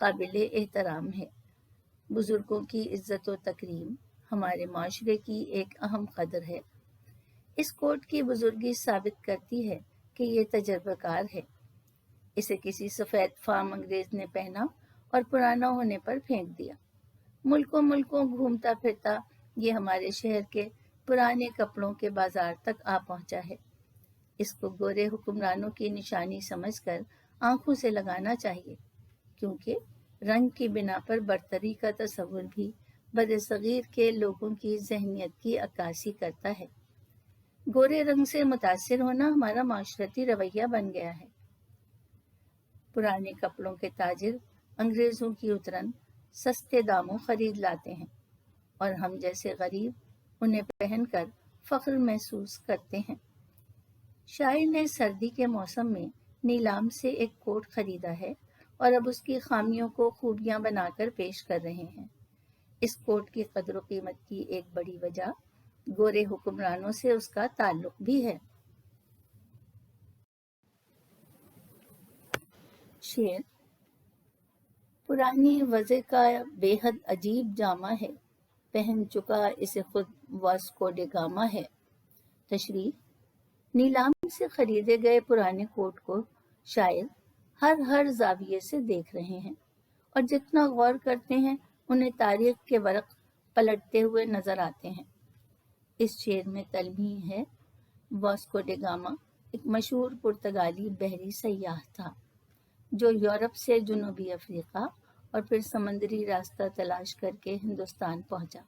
قابل احترام ہے۔ بزرگوں کی عزت و تکریم ہمارے معاشرے کی ایک اہم قدر ہے۔ اس کوٹ کی بزرگی ثابت کرتی ہے کہ یہ تجربہ کار ہے۔ اسے کسی سفید فام انگریز نے پہنا اور پرانا ہونے پر پھینک دیا۔ ملکوں گھومتا پھرتا یہ ہمارے شہر کے پرانے کپڑوں کے بازار تک آ پہنچا ہے۔ اس کو گورے حکمرانوں کی نشانی سمجھ کر آنکھوں سے لگانا چاہیے، کیونکہ رنگ کی بنا پر برتری کا تصور بھی برصغیر کے لوگوں کی ذہنیت کی عکاسی کرتا ہے۔ گورے رنگ سے متاثر ہونا ہمارا معاشرتی رویہ بن گیا ہے۔ پرانے کپڑوں کے تاجر انگریزوں کی اترن سستے داموں خرید لاتے ہیں اور ہم جیسے غریب انہیں پہن کر فخر محسوس کرتے ہیں۔ شاعر نے سردی کے موسم میں نیلام سے ایک کوٹ خریدا ہے اور اب اس کی خامیوں کو خوبیاں بنا کر پیش کر رہے ہیں۔ اس کوٹ کی قدر و قیمت کی ایک بڑی وجہ گورے حکمرانوں سے اس کا تعلق بھی ہے۔ شعر: پرانی وضع کا بے حد عجیب جامہ ہے، پہن چکا اسے خود واسکو ڈے گاما ہے۔ تشریح: نیلام سے خریدے گئے پرانے کوٹ کو شاعر ہر زاویے سے دیکھ رہے ہیں اور جتنا غور کرتے ہیں انہیں تاریخ کے ورق پلٹتے ہوئے نظر آتے ہیں۔ اس شعر میں تلمیح ہے۔ واسکو ڈے گاما ایک مشہور پرتگالی بحری سیاح تھا جو یورپ سے جنوبی افریقہ اور پھر سمندری راستہ تلاش کر کے ہندوستان پہنچا۔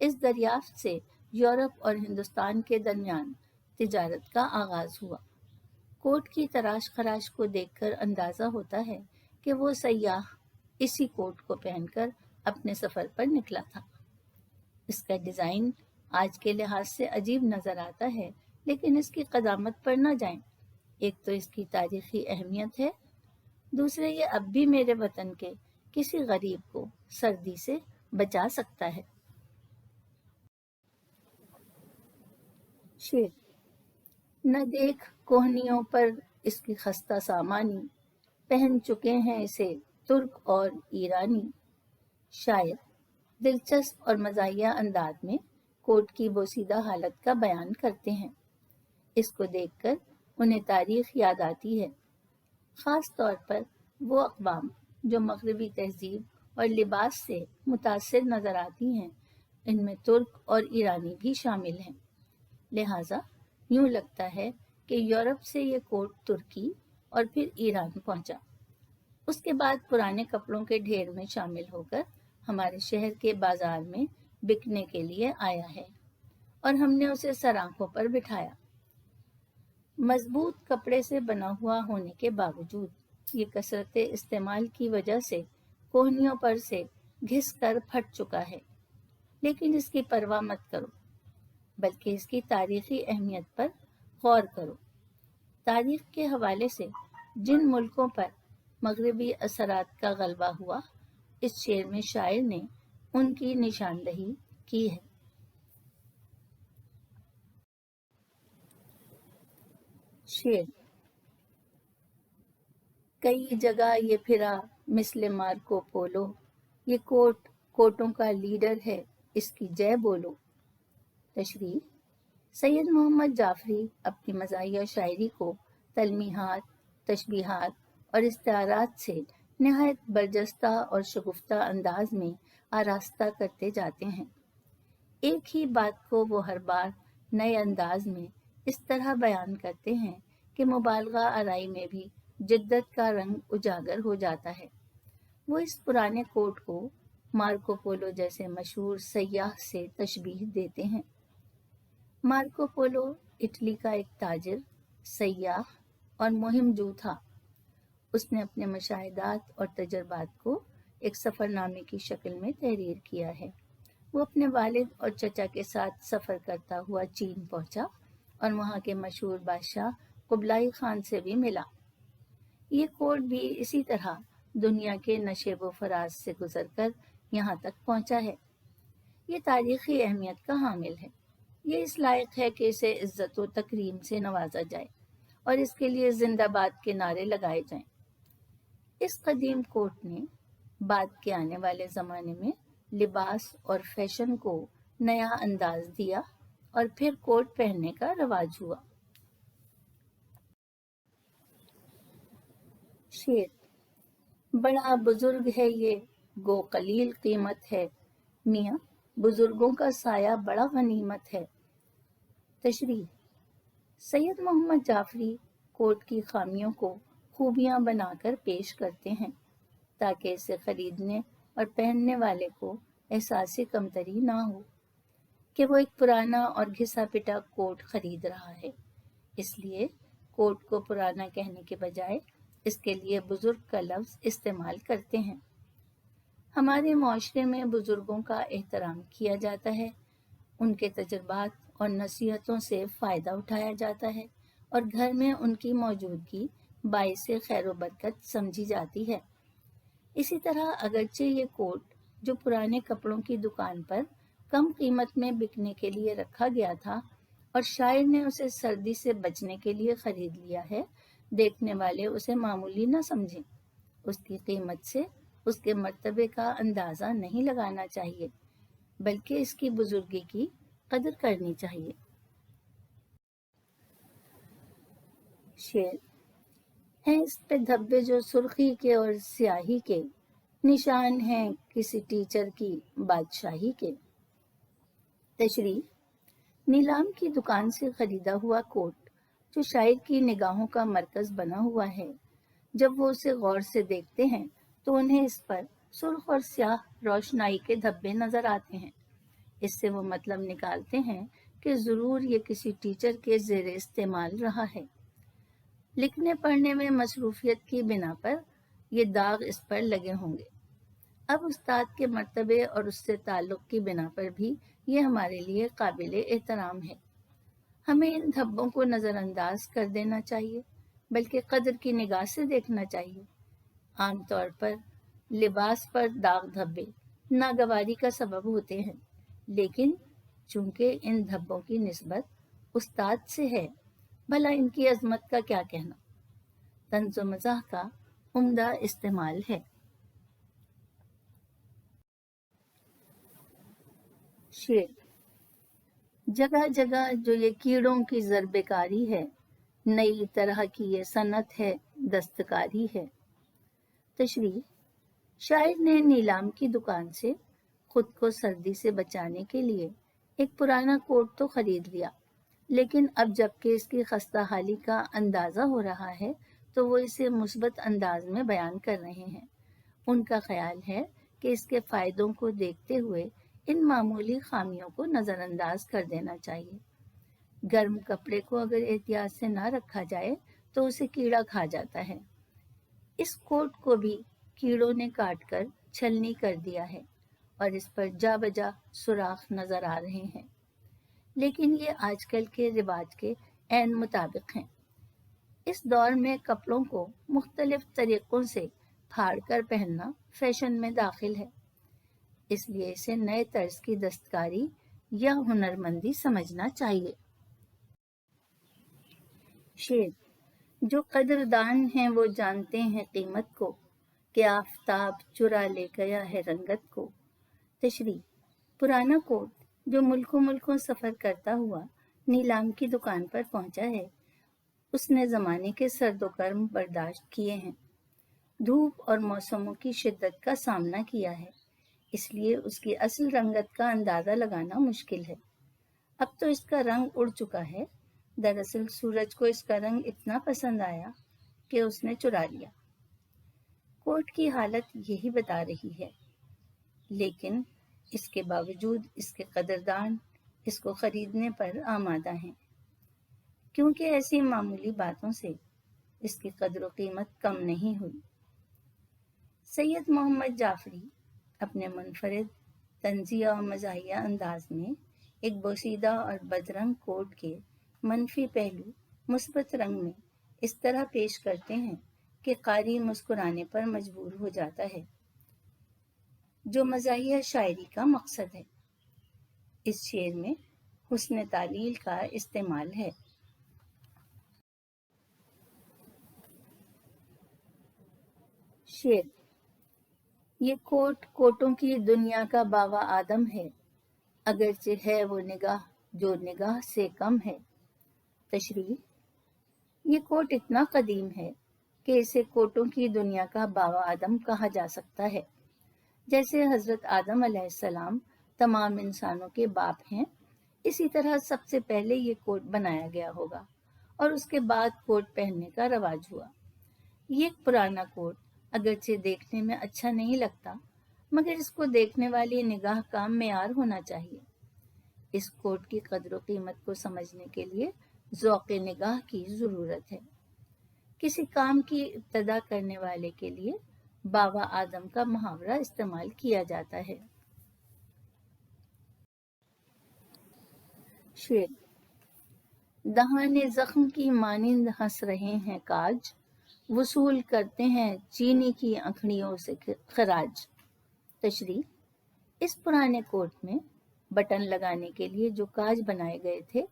اس دریافت سے یورپ اور ہندوستان کے درمیان تجارت کا آغاز ہوا۔ کوٹ کی تراش خراش کو دیکھ کر اندازہ ہوتا ہے کہ وہ سیاح اسی کوٹ کو پہن کر اپنے سفر پر نکلا تھا۔ اس کا ڈیزائن آج کے لحاظ سے عجیب نظر آتا ہے، لیکن اس کی قدامت پر نہ جائیں۔ ایک تو اس کی تاریخی اہمیت ہے، دوسرے یہ اب بھی میرے وطن کے کسی غریب کو سردی سے بچا سکتا ہے۔ شعر: نہ دیکھ کوہنیوں پر اس کی خستہ سامانی، پہن چکے ہیں اسے ترک اور ایرانی۔ شاعر دلچسپ اور مزاحیہ انداز میں کوٹ کی بوسیدہ حالت کا بیان کرتے ہیں۔ اس کو دیکھ کر انہیں تاریخ یاد آتی ہے، خاص طور پر وہ اقوام جو مغربی تہذیب اور لباس سے متاثر نظر آتی ہیں، ان میں ترک اور ایرانی بھی شامل ہیں۔ لہٰذا یوں لگتا ہے کہ یورپ سے یہ کوٹ ترکی اور پھر ایران پہنچا، اس کے بعد پرانے کپڑوں کے ڈھیر میں شامل ہو کر ہمارے شہر کے بازار میں بکنے کے لیے آیا ہے اور ہم نے اسے سرآنکھوں پر بٹھایا۔ مضبوط کپڑے سے بنا ہوا ہونے کے باوجود یہ کثرت استعمال کی وجہ سے کوہنیوں پر سے گھس کر پھٹ چکا ہے، لیکن اس کی پرواہ مت کرو، بلکہ اس کی تاریخی اہمیت پر غور کرو۔ تاریخ کے حوالے سے جن ملکوں پر مغربی اثرات کا غلبہ ہوا، اس شعر میں شاعر نے ان کی نشاندہی کی ہے۔ شعر: کئی جگہ یہ پھرا مثل مارکو پولو، یہ کوٹ کوٹوں کا لیڈر ہے، اس کی جے بولو۔ تشریح: سید محمد جعفری اپنی مزاحیہ شاعری کو تلمیحات، تشبیہات اور استعارات سے نہایت برجستہ اور شگفتہ انداز میں آراستہ کرتے جاتے ہیں۔ ایک ہی بات کو وہ ہر بار نئے انداز میں اس طرح بیان کرتے ہیں کہ مبالغہ آرائی میں بھی جدت کا رنگ اجاگر ہو جاتا ہے۔ وہ اس پرانے کوٹ کو مارکو پولو جیسے مشہور سیاح سے تشبیہ دیتے ہیں۔ مارکو پولو اٹلی کا ایک تاجر، سیاح اور مہم جو تھا۔ اس نے اپنے مشاہدات اور تجربات کو ایک سفر نامے کی شکل میں تحریر کیا ہے۔ وہ اپنے والد اور چچا کے ساتھ سفر کرتا ہوا چین پہنچا اور وہاں کے مشہور بادشاہ قبلائی خان سے بھی ملا۔ یہ کوٹ بھی اسی طرح دنیا کے نشیب و فراز سے گزر کر یہاں تک پہنچا ہے۔ یہ تاریخی اہمیت کا حامل ہے۔ یہ اس لائق ہے کہ اسے عزت و تکریم سے نوازا جائے اور اس کے لیے زندہ باد کے نعرے لگائے جائیں۔ اس قدیم کوٹ نے بعد کے آنے والے زمانے میں لباس اور فیشن کو نیا انداز دیا اور پھر کوٹ پہننے کا رواج ہوا۔ شعر: بڑا بزرگ ہے یہ گو قلیل قیمت ہے، میاں بزرگوں کا سایہ بڑا غنیمت ہے۔ تشریح: سید محمد جعفری کوٹ کی خامیوں کو خوبیاں بنا کر پیش کرتے ہیں تاکہ اسے خریدنے اور پہننے والے کو احساس کمتری نہ ہو کہ وہ ایک پرانا اور گھسا پٹا کوٹ خرید رہا ہے۔ اس لیے کوٹ کو پرانا کہنے کے بجائے اس کے لیے بزرگ کا لفظ استعمال کرتے ہیں۔ ہمارے معاشرے میں بزرگوں کا احترام کیا جاتا ہے، ان کے تجربات اور نصیحتوں سے فائدہ اٹھایا جاتا ہے اور گھر میں ان کی موجودگی باعث خیر و برکت سمجھی جاتی ہے۔ اسی طرح اگرچہ یہ کوٹ جو پرانے کپڑوں کی دکان پر کم قیمت میں بکنے کے لیے رکھا گیا تھا اور شاعر نے اسے سردی سے بچنے کے لیے خرید لیا ہے، دیکھنے والے اسے معمولی نہ سمجھیں۔ اس کی قیمت سے اس کے مرتبے کا اندازہ نہیں لگانا چاہیے، بلکہ اس کی بزرگی کی قدر کرنی چاہیے۔ شعر: ہیں اس پہ دھبے جو سرخی کے اور سیاہی کے، نشان ہیں کسی ٹیچر کی بادشاہی کے۔ تشریح: نیلام کی دکان سے خریدا ہوا کوٹ جو شاعر کی نگاہوں کا مرکز بنا ہوا ہے، جب وہ اسے غور سے دیکھتے ہیں تو انہیں اس پر سرخ اور سیاہ روشنائی کے دھبے نظر آتے ہیں۔ اس سے وہ مطلب نکالتے ہیں کہ ضرور یہ کسی ٹیچر کے زیر استعمال رہا ہے۔ لکھنے پڑھنے میں مصروفیت کی بنا پر یہ داغ اس پر لگے ہوں گے۔ اب استاد کے مرتبے اور اس سے تعلق کی بنا پر بھی یہ ہمارے لیے قابل احترام ہے۔ ہمیں ان دھبوں کو نظر انداز کر دینا چاہیے، بلکہ قدر کی نگاہ سے دیکھنا چاہیے۔ عام طور پر لباس پر داغ دھبے ناگواری کا سبب ہوتے ہیں، لیکن چونکہ ان دھبوں کی نسبت استاد سے ہے، بھلا ان کی عظمت کا کیا کہنا۔ طنز و مزاح کا عمدہ استعمال ہے۔ شعر: جگہ جگہ جو یہ کیڑوں کی ضرب کاری ہے، نئی طرح کی یہ صنعت ہے، دستکاری ہے۔ تشریح: شاعر نے نیلام کی دکان سے خود کو سردی سے بچانے کے لیے ایک پرانا کوٹ تو خرید لیا، لیکن اب جب کہ اس کی خستہ حالی کا اندازہ ہو رہا ہے تو وہ اسے مثبت انداز میں بیان کر رہے ہیں۔ ان کا خیال ہے کہ اس کے فائدوں کو دیکھتے ہوئے ان معمولی خامیوں کو نظر انداز کر دینا چاہیے۔ گرم کپڑے کو اگر احتیاط سے نہ رکھا جائے تو اسے کیڑا کھا جاتا ہے۔ اس کوٹ کو بھی کیڑوں نے کاٹ کر چھلنی کر دیا ہے اور اس پر جا بجا سوراخ نظر آ رہے ہیں، لیکن یہ آج کل کے رواج کے عین مطابق ہیں۔ اس دور میں کپڑوں کو مختلف طریقوں سے پھاڑ کر پہننا فیشن میں داخل ہے، اس لیے اسے نئے طرز کی دستکاری یا ہنرمندی سمجھنا چاہیے۔ شعر: جو قدردان ہیں وہ جانتے ہیں قیمت کو، کہ آفتاب چرا لے گیا ہے رنگت کو۔ تشریح: پرانا کوٹ جو ملکوں ملکوں سفر کرتا ہوا نیلام کی دکان پر پہنچا ہے، اس نے زمانے کے سرد و گرم برداشت کیے ہیں، دھوپ اور موسموں کی شدت کا سامنا کیا ہے، اس لیے اس کی اصل رنگت کا اندازہ لگانا مشکل ہے۔ اب تو اس کا رنگ اڑ چکا ہے، دراصل سورج کو اس کا رنگ اتنا پسند آیا کہ اس نے چرا لیا۔ کوٹ کی حالت یہی بتا رہی ہے، لیکن اس کے باوجود اس کے قدردان اس کو خریدنے پر آمادہ ہیں، کیونکہ ایسی معمولی باتوں سے اس کی قدر و قیمت کم نہیں ہوئی۔ سید محمد جعفری اپنے منفرد طنزیہ و مزاحیہ انداز میں ایک بوسیدہ اور بدرنگ کوٹ کے منفی پہلو مثبت رنگ میں اس طرح پیش کرتے ہیں کہ قاری مسکرانے پر مجبور ہو جاتا ہے، جو مزاحیہ شاعری کا مقصد ہے۔ اس شعر میں حسن تعلیل کا استعمال ہے۔ شعر: یہ کوٹ کوٹوں کی دنیا کا باوا آدم ہے، اگرچہ ہے وہ نگاہ جو نگاہ سے کم ہے۔ تشریح: یہ کوٹ اتنا قدیم ہے کہ اسے کوٹوں کی دنیا کا باوا آدم کہا جا سکتا ہے۔ جیسے حضرت آدم علیہ السلام تمام انسانوں کے باپ ہیں، اسی طرح سب سے پہلے یہ کوٹ بنایا گیا ہوگا اور اس کے بعد کوٹ پہننے کا رواج ہوا۔ یہ ایک پرانا کوٹ اگرچہ دیکھنے میں اچھا نہیں لگتا، مگر اس کو دیکھنے والی نگاہ کا معیار ہونا چاہیے۔ اس کوٹ کی قدر و قیمت کو سمجھنے کے لیے ذوق نگاہ کی ضرورت ہے۔ کسی کام کی ابتدا کرنے والے کے لیے باوا آدم کا محاورہ استعمال کیا جاتا ہے۔ شعر: دہان زخم کی مانند ہنس رہے ہیں کاج، وصول کرتے ہیں چینی کی انکھڑیوں سے خراج۔ تشریح: اس پرانے کوٹ میں بٹن لگانے کے لیے جو کاج بنائے گئے تھے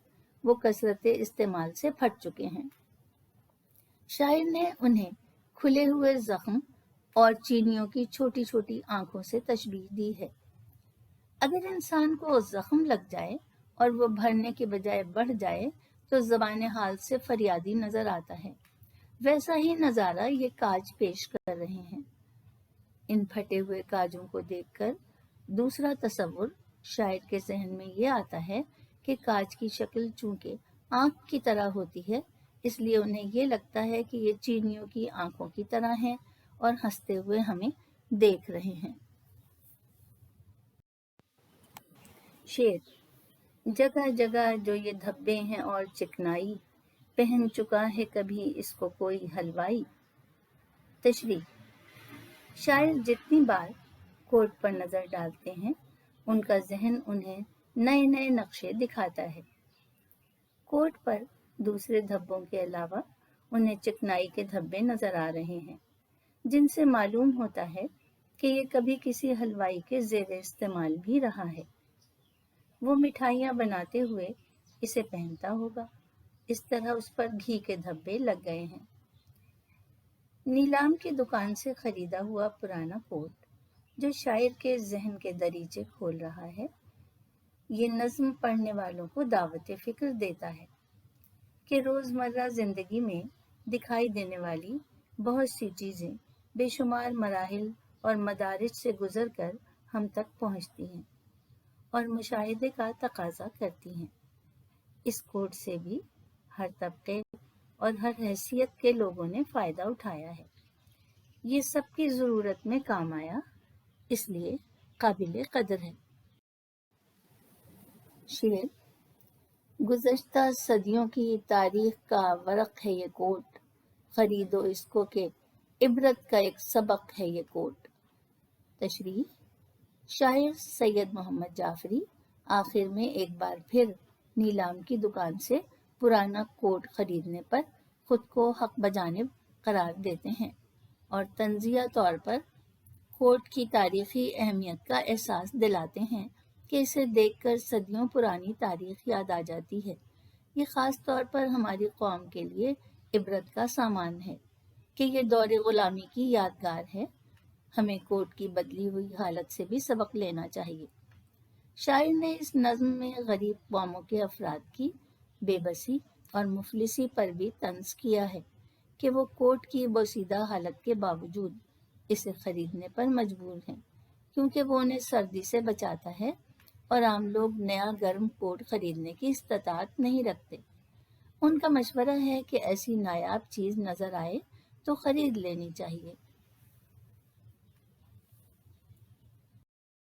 وہ کثرت استعمال سے پھٹ چکے ہیں۔ شاعر نے انہیں کھلے ہوئے زخم اور چینیوں کی چھوٹی چھوٹی آنکھوں سے تشبیہ دی ہے۔ اگر انسان کو زخم لگ جائے اور وہ بھرنے کے بجائے بڑھ جائے تو زبان حال سے فریادی نظر آتا ہے، ویسا ہی نظارہ یہ کاج پیش کر رہے ہیں۔ ان پھٹے ہوئے کاجوں کو دیکھ کر دوسرا تصور شاعر کے ذہن میں یہ آتا ہے کہ کاج کی شکل چونکہ آنکھ کی طرح ہوتی ہے، اس لیے انہیں یہ لگتا ہے کہ یہ چینیوں کی آنکھوں کی طرح ہیں اور ہنستے ہوئے ہمیں دیکھ رہے ہیں۔ شعر: جگہ جگہ جو یہ دھبے ہیں اور چکنائی، پہن چکا ہے کبھی اس کو کوئی حلوائی۔ تشریح: شاعر جتنی بار کوٹ پر نظر ڈالتے ہیں ان کا ذہن انہیں نئے نئے نقشے دکھاتا ہے۔ کوٹ پر دوسرے دھبوں کے علاوہ انہیں چکنائی کے دھبے نظر آ رہے ہیں، جن سے معلوم ہوتا ہے کہ یہ کبھی کسی حلوائی کے زیر استعمال بھی رہا ہے۔ وہ مٹھائیاں بناتے ہوئے اسے پہنتا ہوگا، اس طرح اس پر گھی کے دھبے لگ گئے ہیں۔ نیلام کی دکان سے خریدا ہوا پرانا کوٹ جو شاعر کے ذہن کے دریچے کھول رہا ہے، یہ نظم پڑھنے والوں کو دعوت فکر دیتا ہے کہ روزمرہ زندگی میں دکھائی دینے والی بہت سی چیزیں بے شمار مراحل اور مدارج سے گزر کر ہم تک پہنچتی ہیں اور مشاہدے کا تقاضا کرتی ہیں۔ اس کوٹ سے بھی ہر طبقے اور ہر حیثیت کے لوگوں نے فائدہ اٹھایا ہے۔ یہ سب کی ضرورت میں کام آیا، اس لیے قابل قدر ہے۔ شعر: گزشتہ صدیوں کی تاریخ کا ورق ہے یہ کوٹ، خریدو اس کو کہ عبرت کا ایک سبق ہے یہ کوٹ۔ تشریح: شاعر سید محمد جعفری آخر میں ایک بار پھر نیلام کی دکان سے پرانا کوٹ خریدنے پر خود کو حق بجانب قرار دیتے ہیں اور طنزیہ طور پر کوٹ کی تاریخی اہمیت کا احساس دلاتے ہیں کہ اسے دیکھ کر صدیوں پرانی تاریخ یاد آ جاتی ہے۔ یہ خاص طور پر ہماری قوم کے لیے عبرت کا سامان ہے کہ یہ دور غلامی کی یادگار ہے۔ ہمیں کوٹ کی بدلی ہوئی حالت سے بھی سبق لینا چاہیے۔ شاعر نے اس نظم میں غریب قوموں کے افراد کی بے بسی اور مفلسی پر بھی طنز کیا ہے کہ وہ کوٹ کی بوسیدہ حالت کے باوجود اسے خریدنے پر مجبور ہیں، کیونکہ وہ انہیں سردی سے بچاتا ہے اور عام لوگ نیا گرم کوٹ خریدنے کی استطاعت نہیں رکھتے۔ ان کا مشورہ ہے کہ ایسی نایاب چیز نظر آئے تو خرید لینی چاہیے،